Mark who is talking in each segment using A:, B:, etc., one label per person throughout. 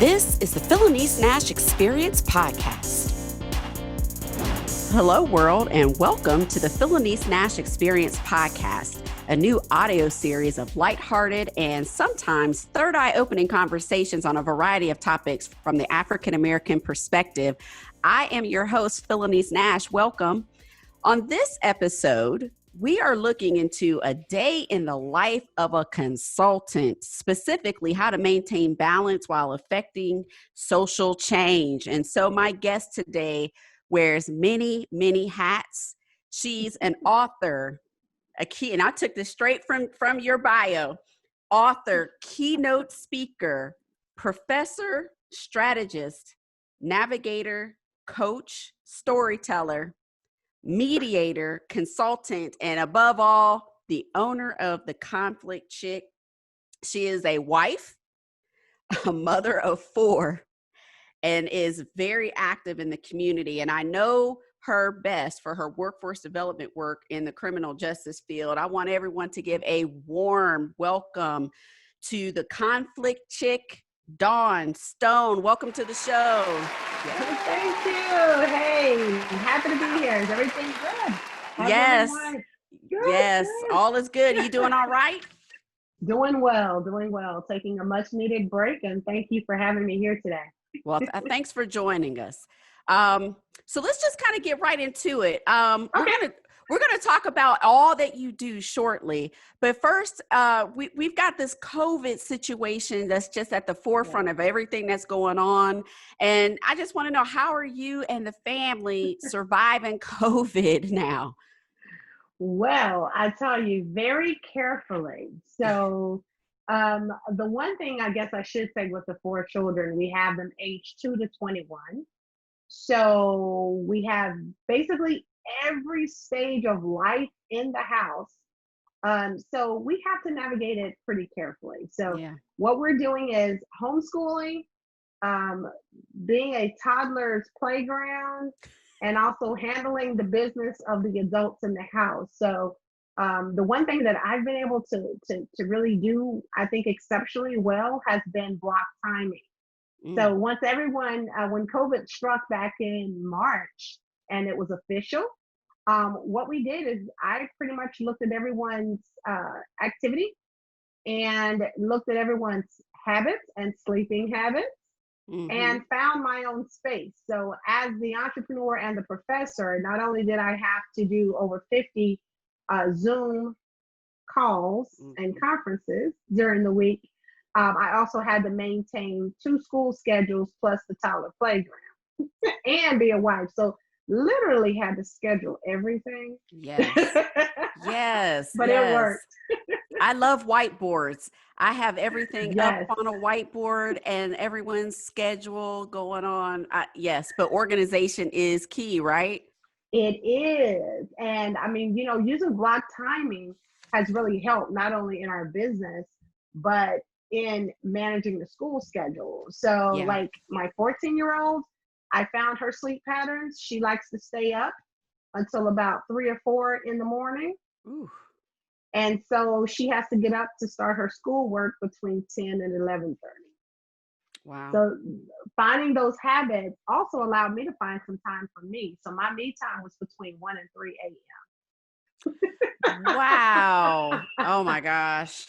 A: This is the Phylanice Nashe Experience podcast. Hello, world, and welcome to the Phylanice Nashe Experience podcast, a new audio series of lighthearted and sometimes third eye opening conversations on a variety of topics from the African American perspective. I am your host, Phylanice Nashe. Welcome. On this episode, we are looking into a day in the life of a consultant, specifically how to maintain balance while affecting social change. And so my guest today wears many, many hats. She's an author, and I took this straight from your bio, author, keynote speaker, professor, strategist, navigator, coach, storyteller, mediator, consultant, and above all, the owner of the Conflict Chick. She is a wife, a mother of 4, and is very active in the community. And I know her best for her workforce development work in the criminal justice field. I want everyone to give a warm welcome to the Conflict Chick, Dawn Stone. Welcome to the show.
B: Thank you. Hey, happy to be here. Is everything good?
A: Yes.
B: Good.
A: All is good. Are you doing all right?
B: Doing well. Taking a much needed break, and thank you for having me here today.
A: Well, thanks for joining us. So let's just kind of get right into it.
B: Okay.
A: We're gonna talk about all that you do shortly, but first, we've got this COVID situation that's just at the forefront of everything that's going on, and I just want to know, how are you and the family surviving COVID now?
B: Well, I tell you very carefully. So, the one thing I guess I should say with the 4 children, we have them aged 2 to 21. So we have basically every stage of life in the house. So we have to navigate it pretty carefully. So what we're doing is homeschooling, being a toddler's playground, and also handling the business of the adults in the house. So the one thing that I've been able to really do, I think, exceptionally well has been block timing. So once everyone, when COVID struck back in March and it was official, what we did is I pretty much looked at everyone's activity and looked at everyone's habits and sleeping habits and found my own space. So as the entrepreneur and the professor, not only did I have to do over 50 Zoom calls and conferences during the week, I also had to maintain 2 school schedules plus the toddler playground and be a wife. So literally had to schedule everything.
A: Yes.
B: But it worked.
A: I love whiteboards. I have everything up on a whiteboard and everyone's schedule going on. But organization is key, right?
B: It is. And I mean, using block timing has really helped not only in our business, but in managing the school schedule. So like my 14-year-old, I found her sleep patterns. She likes to stay up until about 3 or 4 in the morning.
A: Ooh.
B: And so she has to get up to start her schoolwork between 10 and 11:30.
A: Wow.
B: So finding those habits also allowed me to find some time for me. So my me time was between 1 and 3 a.m.
A: Wow. Oh my gosh.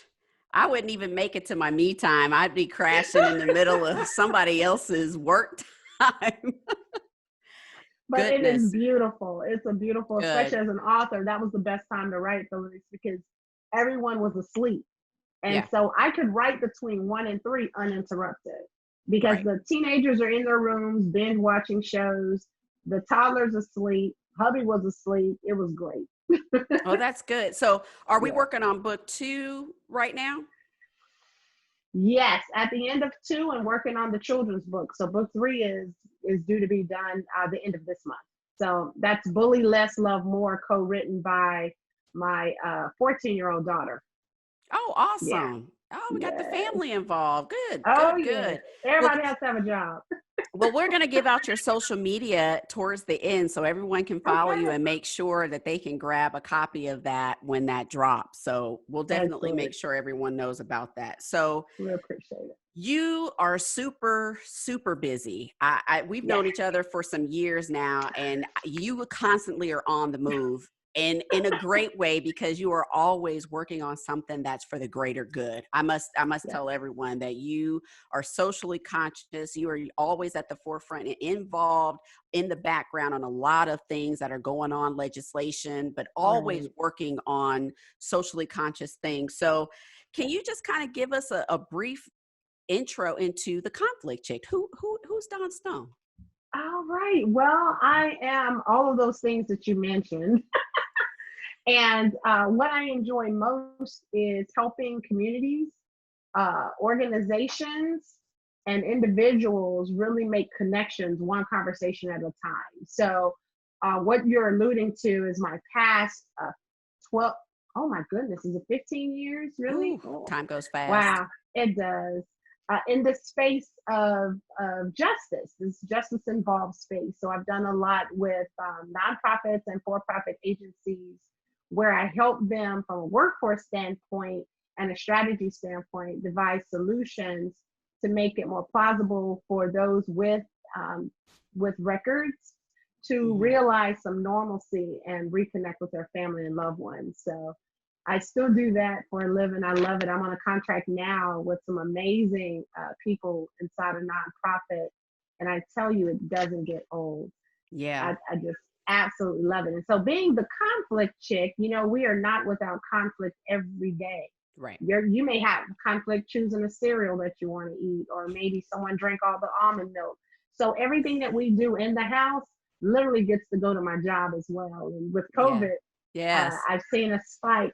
A: I wouldn't even make it to my me time. I'd be crashing in the middle of somebody else's work time.
B: But
A: Goodness.
B: It is beautiful. It's a beautiful,
A: Good.
B: Especially as an author, that was the best time to write those because everyone was asleep. And so I could write between 1 and 3 uninterrupted because the teenagers are in their rooms, binge watching shows, the toddler's asleep, hubby was asleep. It was great.
A: Oh, that's good. So are we working on book 2 right now?
B: Yes, at the end of 2 and working on the children's book. So book 3 is due to be done the end of this month. So that's Bully Less, Love More, co-written by my 14-year-old daughter.
A: Oh, awesome. Oh, we got the family involved. Good.
B: Good. Everybody has to have a job.
A: Well, we're going to give out your social media towards the end so everyone can follow you and make sure that they can grab a copy of that when that drops. So we'll definitely make sure everyone knows about that. So
B: we appreciate it.
A: You are super, super busy. We've
B: Yeah.
A: known each other for some years now, and you constantly are on the move, and in a great way, because you are always working on something that's for the greater good. I must
B: Yeah.
A: tell everyone that you are socially conscious. You are always at the forefront and involved in the background on a lot of things that are going on, legislation, but always
B: Right.
A: working on socially conscious things. So can you just kind of give us a brief intro into the conflict chick? Who's Dawn Stone?
B: All right. Well, I am all of those things that you mentioned. And what I enjoy most is helping communities, organizations, and individuals really make connections one conversation at a time. So, what you're alluding to is my past 12, oh my goodness, is it 15 years? Really?
A: Ooh,
B: Oh,
A: time goes fast.
B: wow, it does. In the space of justice, this justice involved space. So I've done a lot with nonprofits and for-profit agencies where I help them from a workforce standpoint and a strategy standpoint devise solutions to make it more plausible for those with records to
A: Mhm.
B: realize some normalcy and reconnect with their family and loved ones. So I still do that for a living. I love it. I'm on a contract now with some amazing people inside a nonprofit. And I tell you, it doesn't get old.
A: Yeah,
B: I just absolutely love it. And so, being the conflict chick, we are not without conflict every day.
A: right.
B: You may have conflict choosing a cereal that you want to eat, or maybe someone drank all the almond milk. So, everything that we do in the house literally gets to go to my job as well. And with
A: Yeah.
B: COVID,
A: Yes.
B: I've seen a spike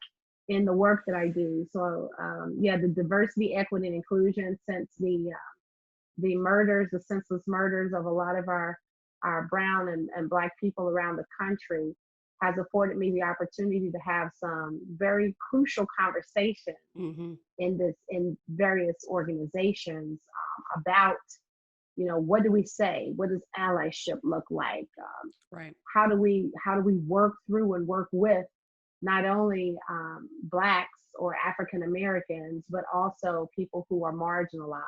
B: in the work that I do. So, yeah, the diversity, equity, and inclusion since the murders, the senseless murders of a lot of our brown and black people around the country has afforded me the opportunity to have some very crucial conversations
A: Hmm.
B: in various organizations about what do we say, what does allyship look like,
A: Right.
B: how do we work through and work with not only blacks or African Americans, but also people who are marginalized.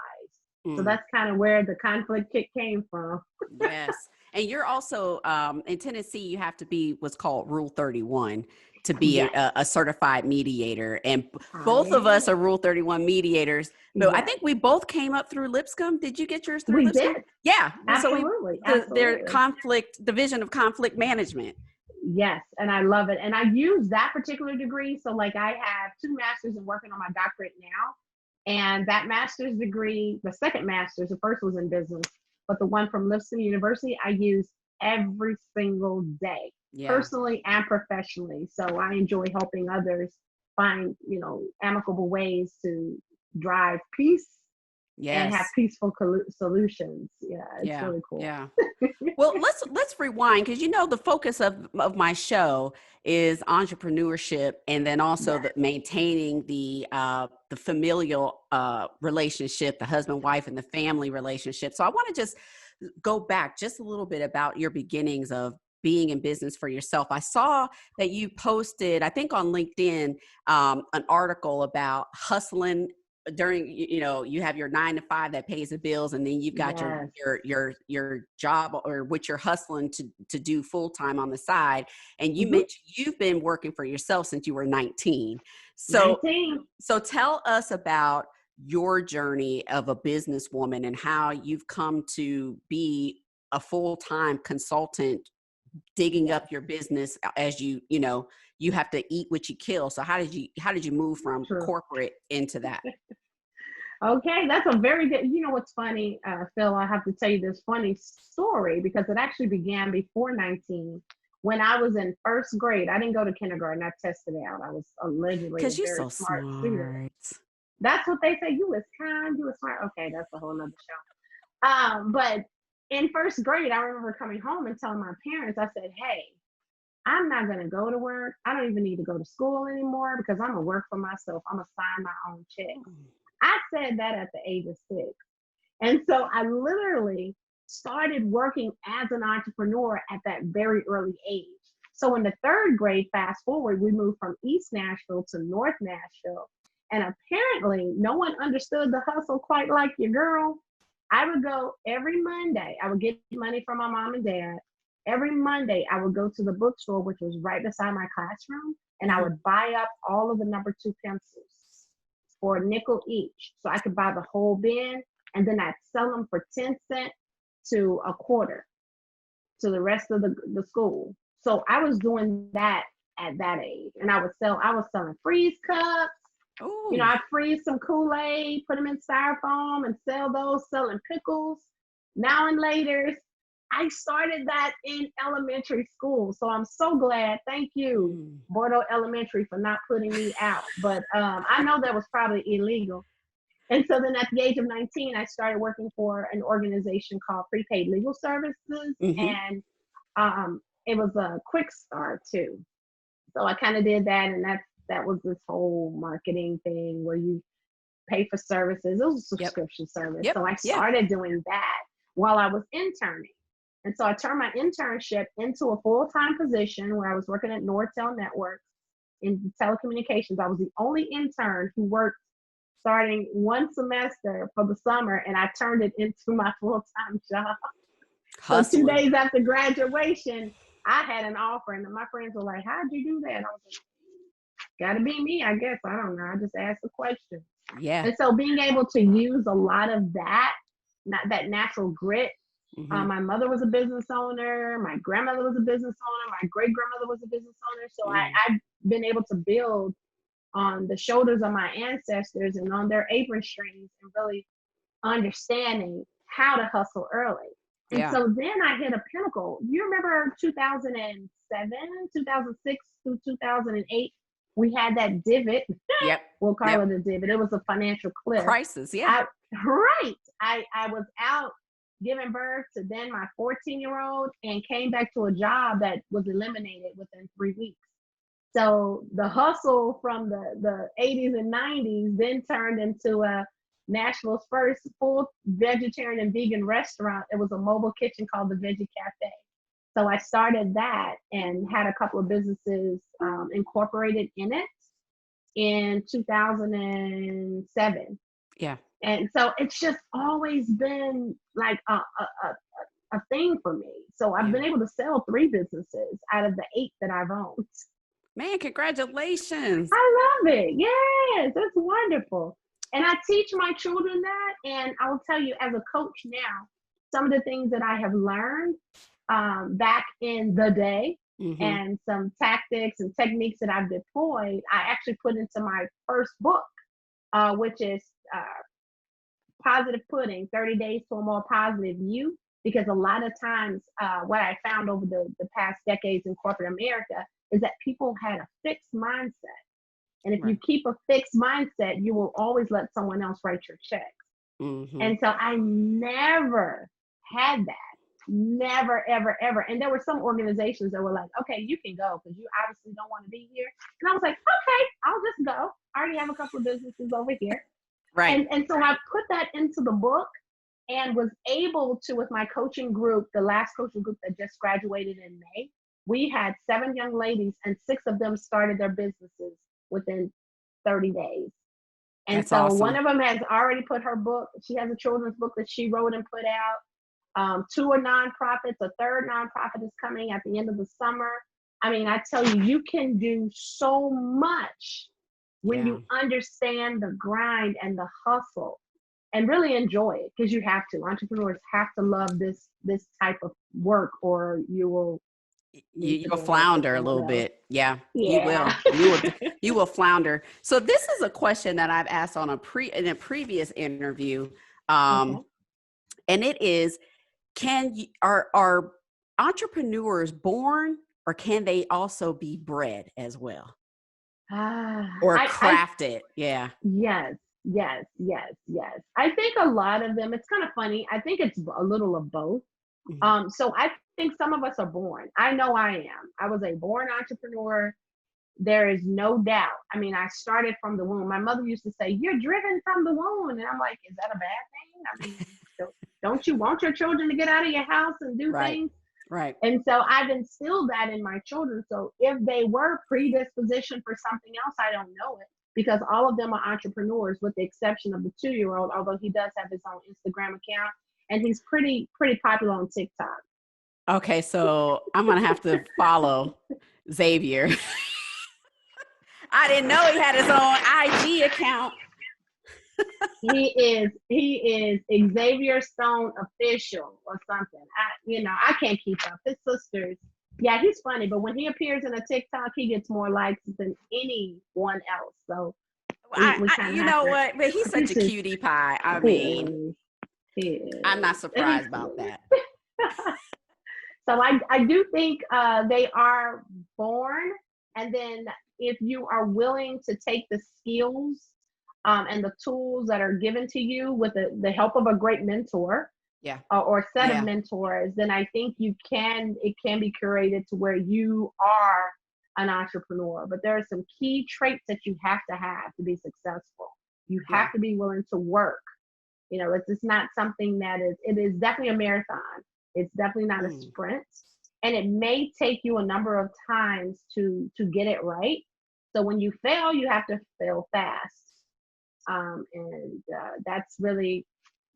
B: So
A: Mm.
B: that's kind of where the conflict kick came from.
A: Yes. And you're also in Tennessee, you have to be what's called Rule 31 to be
B: Yes,
A: a certified mediator. And
B: I
A: both of us
B: am.
A: are Rule 31 mediators. But I
B: Yes,
A: think we both came up through Lipscomb. Did you get yours through
B: we
A: Lipscomb?
B: did.
A: Yeah. Well, so
B: Absolutely.
A: their
B: Absolutely.
A: conflict division of conflict management.
B: Yes, and I love it. And I use that particular degree. So, like, I have two masters and working on my doctorate now. And that master's degree, the second master's, the first was in business, but the one from Lipscomb University, I use every single day,
A: Yeah.
B: personally and professionally. So I enjoy helping others find, amicable ways to drive peace and have
A: Yes.
B: peaceful solutions. Yeah, it's
A: Yeah.
B: really cool.
A: Yeah. Well, let's rewind, because the focus of my show is entrepreneurship, and then also
B: Yeah.
A: maintaining the familial relationship, the husband wife and the family relationship. So I want to just go back just a little bit about your beginnings of being in business for yourself. I saw that you posted, I think on LinkedIn, an article about hustling during, you have your 9 to 5 that pays the bills, and then you've got your
B: Yes.
A: your job, or what you're hustling to do full time on the side. And you
B: Hmm.
A: mentioned you've been working for yourself since you were 19. So
B: 19.
A: tell us about your journey of a businesswoman and how you've come to be a full-time consultant, digging
B: Yes.
A: up your business as you have to eat what you kill. So how did you move from
B: True.
A: corporate into that?
B: Okay, that's a very good. You know what's funny, Phil? I have to tell you this funny story because it actually began before 19. When I was in first grade, I didn't go to kindergarten. I tested out. I was allegedly a
A: Because you're
B: very
A: so
B: smart student.
A: smart.
B: That's what they say. You was kind. You was smart. Okay, that's a whole nother show. But in first grade, I remember coming home and telling my parents. I said, "Hey, I'm not gonna go to work. I don't even need to go to school anymore because I'm gonna work for myself. I'm gonna sign my own checks." I said that at the age of 6. And so I literally started working as an entrepreneur at that very early age. So in the third grade, fast forward, we moved from East Nashville to North Nashville. And a parent evidently no one understood the hustle quite like your girl. I would go every Monday. I would get money from my mom and dad. Every Monday, I would go to the bookstore, which was right beside my classroom, and I would buy up all of the number 2 pencils for a nickel each. So I could buy the whole bin, and then I'd sell them for 10 cents to a quarter to the rest of the school. So I was doing that at that age. And I was selling freeze cups. You know,
A: Ooh.
B: I freeze some Kool-Aid, put them in styrofoam and sell those, selling pickles. Now and later, I started that in elementary school. So I'm so glad. Thank you, Bordeaux Elementary, for not putting me out. But I know that was probably illegal. And so then at the age of 19, I started working for an organization called Prepaid Legal Services.
A: Mm-hmm.
B: And it was a quick start too. So I kind of did that. And that was this whole marketing thing where you pay for services. It was a subscription service. So I started doing that while I was interning. And so I turned my internship into a full-time position where I was working at Nortel Networks in telecommunications. I was the only intern who worked starting one semester for the summer, and I turned it into my full-time job.
A: Hustling.
B: So 2 days after graduation, I had an offer, and my friends were like, "How'd you do that?" I was like, "Gotta be me, I guess. I don't know. I just asked the question."
A: Yeah.
B: And so being able to use a lot of that natural grit. My mother was a business owner. My grandmother was a business owner. My great grandmother was a business owner. So I've been able to build on the shoulders of my ancestors and on their apron strings and really understanding how to hustle early. And so then I hit a pinnacle. You remember 2007, 2006 through 2008? We had that divot.
A: Yep.
B: We'll call it a divot. It was a financial cliff.
A: Crisis. Yeah.
B: I was out giving birth to then my 14-year-old and came back to a job that was eliminated within 3 weeks. So the hustle from the 80s and 90s then turned into Nashville's first full vegetarian and vegan restaurant. It was a mobile kitchen called the Veggie Cafe. So I started that and had a couple of businesses incorporated in it in 2007.
A: Yeah.
B: And so it's just always been like a thing for me. So I've been able to sell 3 businesses out of the 8 that I've owned.
A: Man, congratulations.
B: I love it. Yes, it's wonderful. And I teach my children that. And I will tell you, as a coach now, some of the things that I have learned back in the day and some tactics and techniques that I've deployed, I actually put into my first book, which is Positive Pudding, 30 Days to a More Positive You. Because a lot of times what I found over the past decades in corporate America is that people had a fixed mindset. And if you keep a fixed mindset, you will always let someone else write your checks. And so I never had that. Never, ever, ever. And there were some organizations that were like, "Okay, you can go because you obviously don't want to be here." And I was like, "Okay, I'll just go. I already have a couple of businesses over here."
A: Right.
B: And so I put that into the book and was able to, with my coaching group, the last coaching group that just graduated in May, we had 7 young ladies and 6 of them started their businesses within 30 days. And
A: That's
B: so
A: awesome.
B: one of them has already put her book. She has a children's book that she wrote and put out. 2 are nonprofits. A third nonprofit is coming at the end of the summer. I mean, I tell you, you can do so much when you understand the grind and the hustle and really enjoy it, because you have to. Entrepreneurs have to love this type of work, or you will
A: flounder a little bit. Yeah. You will flounder. So this is a question that I've asked on in a previous interview. And it is, are entrepreneurs born, or can they also be bred as well? Or crafted? Yes.
B: I think a lot of them, it's kind of funny. I think it's a little of both. So I think some of us are born. I know I am. I was a born entrepreneur. There is no doubt. I mean, I started from the womb. My mother used to say, "You're driven from the womb." And I'm like, is that a bad thing? I mean, don't you want your children to get out of your house and do things?
A: Right.
B: And so I've instilled that in my children. So if they were predispositioned for something else, I don't know it. because all of them are entrepreneurs with the exception of the 2-year-old, although he does have his own Instagram account and he's pretty popular on TikTok.
A: Okay, so I'm gonna have to follow Xavier. I didn't know he had his own IG account.
B: He is Xavier Stone official or something. I can't keep up. His sisters, yeah, he's funny, but when he appears in a TikTok, he gets more likes than anyone else. So we kind of
A: you know what? But he's such a cutie pie. I mean, I'm not surprised about that.
B: So I do think they are born, and then if you are willing to take the skills and the tools that are given to you with the help of a great mentor,
A: yeah,
B: or set of mentors, then I think it can be curated to where you are an entrepreneur. But there are some key traits that you have to be successful. You have to be willing to work. It's just not something it is definitely a marathon. It's definitely not a sprint. And it may take you a number of times to get it right. So when you fail, you have to fail fast. That's really,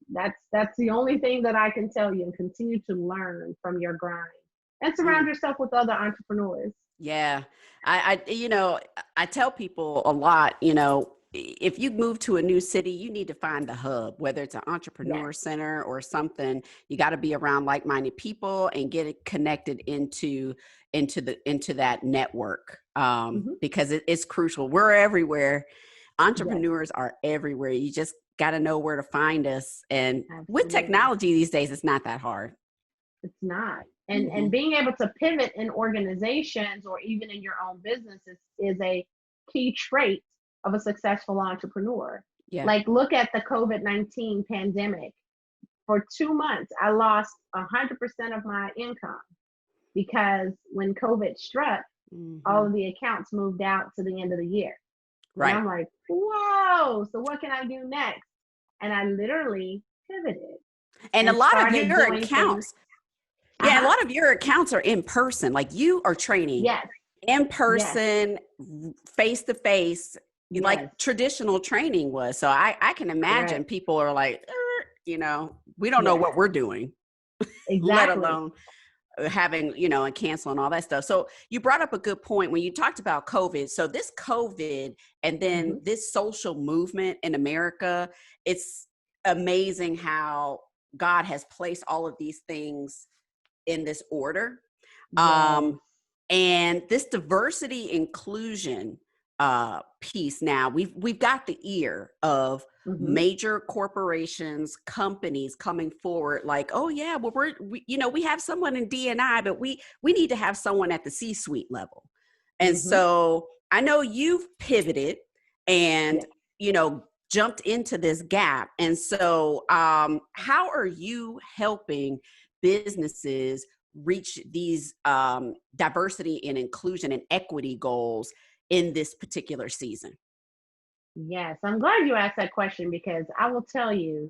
B: that's the only thing that I can tell you, and continue to learn from your grind and surround yourself with other entrepreneurs.
A: Yeah. I tell people a lot, if you move to a new city, you need to find the hub, whether it's an entrepreneur center or something. You got to be around like-minded people and get it connected into that network, because it's crucial. We're everywhere. Entrepreneurs are everywhere. You just got to know where to find us. And with technology these days, it's not that hard.
B: It's not. And being able to pivot in organizations or even in your own business is a key trait of a successful entrepreneur.
A: Yeah.
B: Like, look at the COVID-19 pandemic. For 2 months, I lost 100% of my income because when COVID struck, all of the accounts moved out to the end of the year. Right. And I'm like, whoa, so what can I do next? And I literally pivoted.
A: And a lot of your accounts, a lot of your accounts are in person. Like, you are training in person, face to face, like traditional training was. So I can imagine people are like, we don't know what we're doing, let alone having, and canceling all that stuff. So you brought up a good point when you talked about COVID. So this COVID and then this social movement in America, it's amazing how God has placed all of these things in this order. And this diversity inclusion piece, now we've got the ear of major corporations, companies coming forward like, oh yeah, well we have someone in D&I, but we need to have someone at the C-suite level. And so I know you've pivoted and jumped into this gap. And so how are you helping businesses reach these diversity and inclusion and equity goals in this particular season?
B: Yes, I'm glad you asked that question, because I will tell you,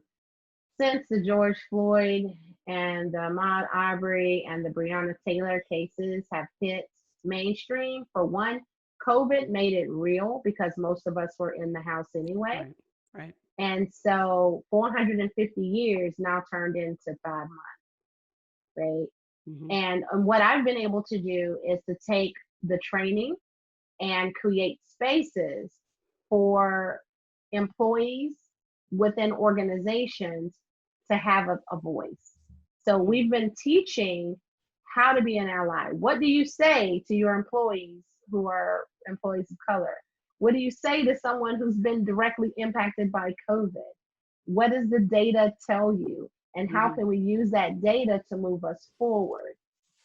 B: since the George Floyd and the Ahmaud Arbery and the Breonna Taylor cases have hit mainstream, for one, COVID made it real because most of us were in the house anyway.
A: Right.
B: And so 450 years now turned into 5 months, right? And what I've been able to do is to take the training and create spaces for employees within organizations to have a voice. So we've been teaching how to be an ally. What do you say to your employees who are employees of color? What do you say to someone who's been directly impacted by COVID? What does the data tell you? And how can we use that data to move us forward?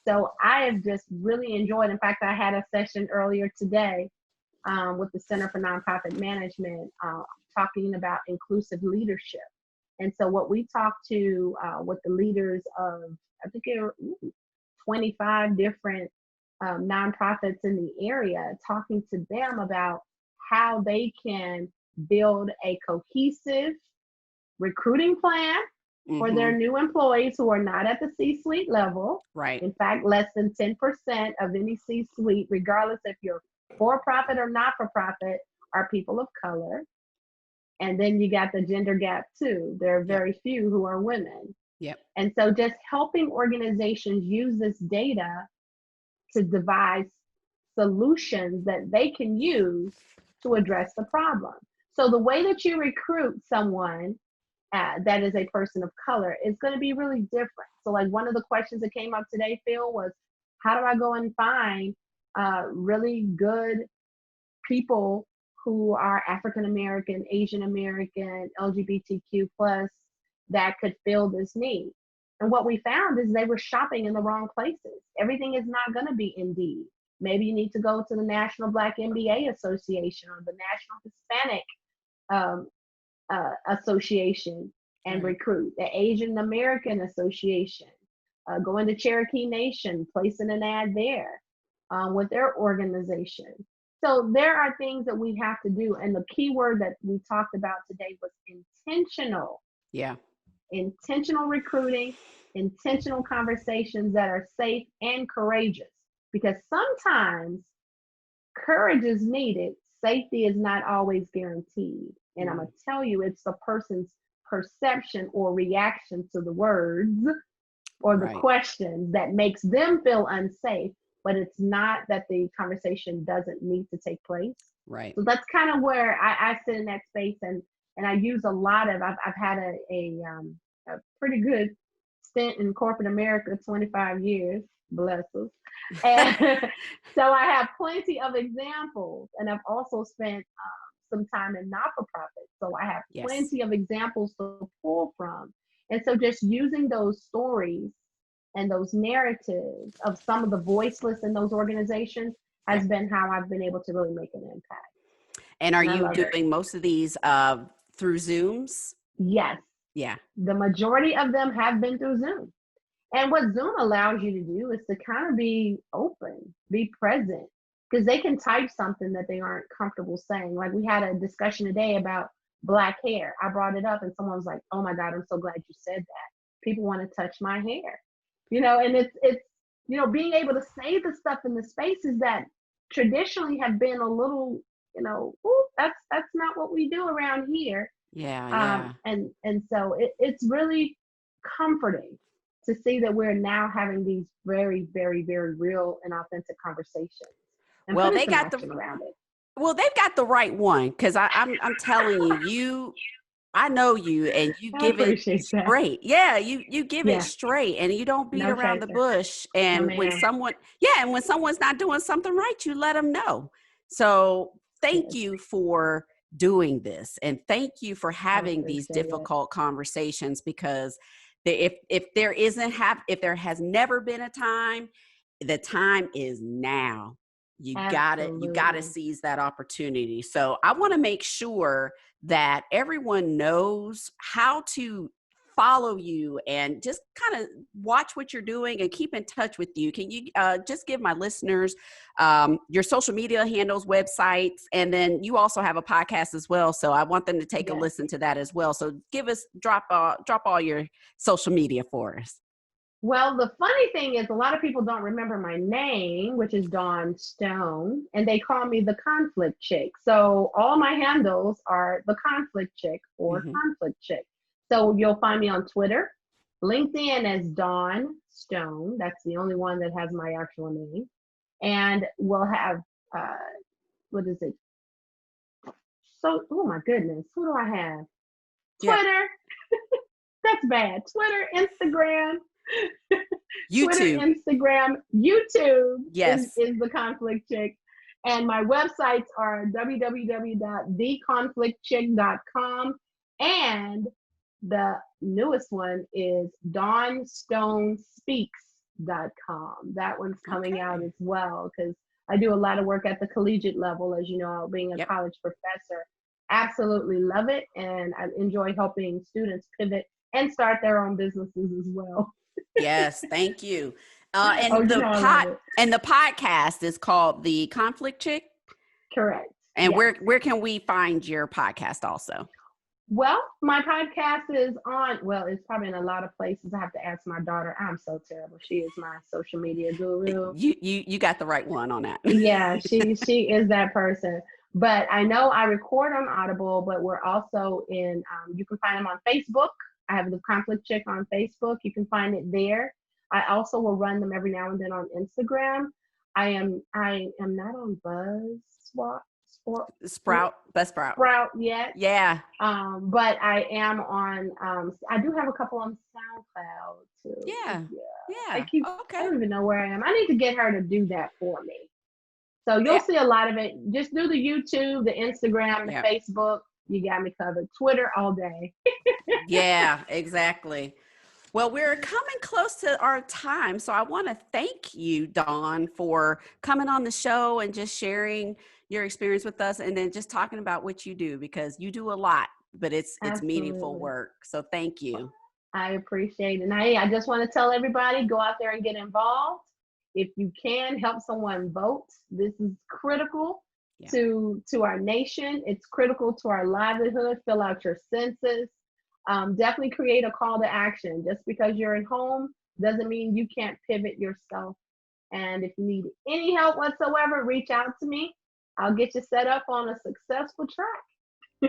B: So I have just really enjoyed, in fact, I had a session earlier today with the Center for Nonprofit Management talking about inclusive leadership. And so what we talked to with the leaders of, I think there were 25 different nonprofits in the area, talking to them about how they can build a cohesive recruiting plan for their new employees who are not at the C-suite level.
A: Right.
B: In fact, less than 10% of any C-suite, regardless if you're for-profit or not-for-profit, are people of color. And then you got the gender gap too. There are very few who are women.
A: Yep.
B: And so just helping organizations use this data to devise solutions that they can use to address the problem. So the way that you recruit someone that is a person of color is going to be really different. So like one of the questions that came up today, Phil, was how do I go and find really good people who are African American, Asian American, LGBTQ plus that could fill this need? And what we found is they were shopping in the wrong places. Everything is not going to be Indeed. Maybe you need to go to the National Black MBA Association or the National Hispanic Association and recruit. The Asian American Association. Go into Cherokee Nation, placing an ad there with their organization. So there are things that we have to do. And the key word that we talked about today was intentional.
A: Yeah.
B: Intentional recruiting, intentional conversations that are safe and courageous. Because sometimes courage is needed. Safety is not always guaranteed. And I'm going to tell you, it's the person's perception or reaction to the words or the questions that makes them feel unsafe. But it's not that the conversation doesn't need to take place.
A: Right.
B: So that's kind of where I sit in that space, and I use a lot of. I've had a pretty good stint in corporate America, 25 years, bless us. And so I have plenty of examples, and I've also spent some time in not-for-profit. So I have plenty of examples to pull from, and so just using those stories and those narratives of some of the voiceless in those organizations has been how I've been able to really make an impact.
A: And are you doing most of these through Zooms?
B: Yes.
A: Yeah.
B: The majority of them have been through Zoom. And what Zoom allows you to do is to kind of be open, be present, because they can type something that they aren't comfortable saying. Like we had a discussion today about Black hair. I brought it up and someone was like, oh my God, I'm so glad you said that. People want to touch my hair. And it's being able to say the stuff in the spaces that traditionally have been a little, that's not what we do around here.
A: Yeah.
B: And so it's really comforting to see that we're now having these very, very, very real and authentic conversations. And
A: well,
B: they got around it.
A: Well, they've got the right one, because I'm telling you, I know you, and you give it straight. Yeah, you give it straight, and you don't beat around the bush. And when someone's not doing something right, you let them know. So thank you for doing this, and thank you for having these difficult conversations, because if there has never been a time, the time is now. You gotta seize that opportunity. So I want to make sure that everyone knows how to follow you and just kind of watch what you're doing and keep in touch with you. Can you just give my listeners your social media handles, websites, and then you also have a podcast as well. So I want them to take a listen to that as well. So drop all your social media for us.
B: Well, the funny thing is a lot of people don't remember my name, which is Dawn Stone, and they call me the Conflict Chick. So all my handles are the Conflict Chick or Conflict Chick. So you'll find me on Twitter, LinkedIn as Dawn Stone. That's the only one that has my actual name. And we'll have, what is it? So, oh my goodness, who do I have? Twitter. That's bad. Twitter, Instagram.
A: YouTube.
B: Twitter, Instagram, YouTube is the Conflict Chick. And my websites are www.theconflictchick.com. And the newest one is DawnStoneSpeaks.com. That one's coming out as well, because I do a lot of work at the collegiate level, as you know, being a college professor. Absolutely love it. And I enjoy helping students pivot and start their own businesses as well.
A: Yes, thank you. And the podcast is called The Conflict Chick?
B: Correct.
A: And where can we find your podcast also?
B: Well, my podcast is it's probably in a lot of places. I have to ask my daughter. I'm so terrible. She is my social media guru.
A: You got the right one on that.
B: Yeah, she is that person. But I know I record on Audible, but we're also in, you can find them on Facebook. I have the Conflict Chick on Facebook. You can find it there. I also will run them every now and then on Instagram. I am not on
A: Buzzsprout.
B: Sprout yet.
A: Yeah.
B: But I am on, I do have a couple on SoundCloud too.
A: Yeah.
B: I
A: Okay.
B: don't even know where I am. I need to get her to do that for me. So you'll see a lot of it. Just do the YouTube, the Instagram, the Facebook. You got me covered. Twitter all day.
A: Yeah, exactly. Well, we're coming close to our time. So I want to thank you, Dawn, for coming on the show and just sharing your experience with us, and then just talking about what you do, because you do a lot, but it's meaningful work. So thank you.
B: I appreciate it. And I just want to tell everybody, go out there and get involved. If you can, help someone vote. This is critical to our nation. It's critical to our livelihood. Fill out your census. Definitely create a call to action. Just because you're at home doesn't mean you can't pivot yourself. And if you need any help whatsoever, reach out to me. I'll get you set up on a successful track.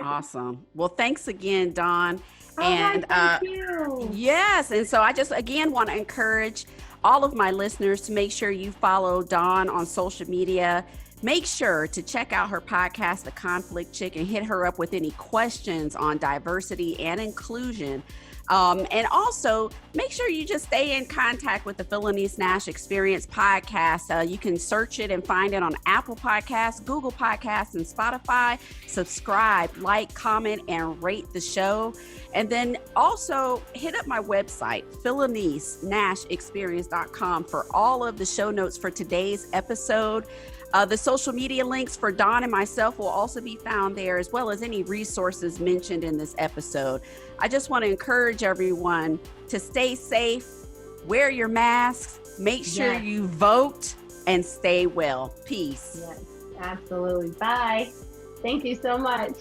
A: Awesome. Well, thanks again, Dawn.
B: And thank you.
A: Yes. And so I just, again, want to encourage all of my listeners to make sure you follow Dawn on social media. Make sure to check out her podcast, The Conflict Chick, and hit her up with any questions on diversity and inclusion. And also make sure you just stay in contact with the Phylanice Nashe Experience podcast. You can search it and find it on Apple Podcasts, Google Podcasts, and Spotify. Subscribe, like, comment, and rate the show. And then also hit up my website, phylanicenasheexperience.com, for all of the show notes for today's episode. The social media links for Dawn and myself will also be found there, as well as any resources mentioned in this episode. I just want to encourage everyone to stay safe, wear your masks, make sure you vote, and stay well. Peace.
B: Yes, absolutely. Bye. Thank you so much.